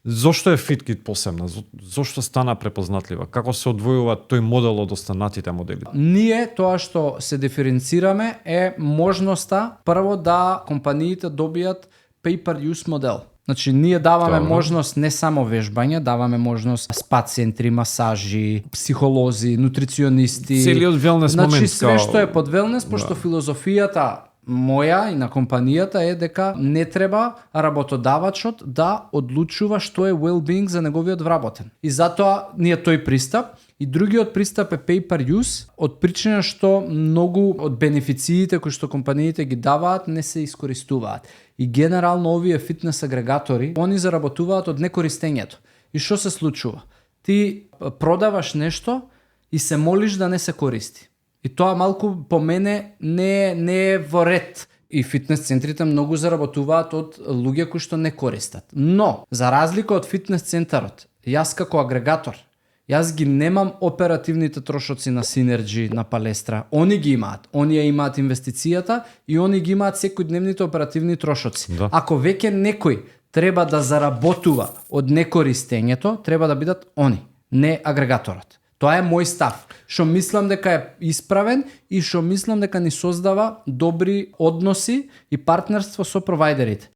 Зошто е FitKit посебна? Зошто стана препознатлива? Како се одвојува тој модел од останатите модели? Ние тоа што се диференцираме е можноста прво да компаниите добијат pay-per-use модел. Значи, ние даваме можност не само вежбање, даваме можност спа центри, масажи, психолози, нутриционисти. Целиот велнес момент. Значи, све што е под велнес, пошто филозофијата моја и на компанијата е дека не треба работодавачот да одлучува што е well-being за неговиот вработен. И затоа ние тој пристап. И другиот пристап е pay per use, од причина што многу од бенефициите кои што компаниите ги даваат не се искористуваат. И генерално овие фитнес агрегатори, они заработуваат од некористењето. И што се случува? Ти продаваш нешто и се молиш да не се користи. И тоа малку по мене не е во ред. И фитнес центрите многу заработуваат од луѓе кои што не користат. Но, за разлика од фитнес центарот, јас како агрегатор, јас ги немам оперативните трошоци на Synergy, на Palestra. Они ги имаат. Оние имаат инвестицијата и они ги имаат секојдневните оперативни трошоци. Да. Ако веќе некој треба да заработува од некористењето, треба да бидат они, не агрегаторот. Тоа е мој став, што мислам дека е исправен и што мислам дека ни создава добри односи и партнерство со провајдерите.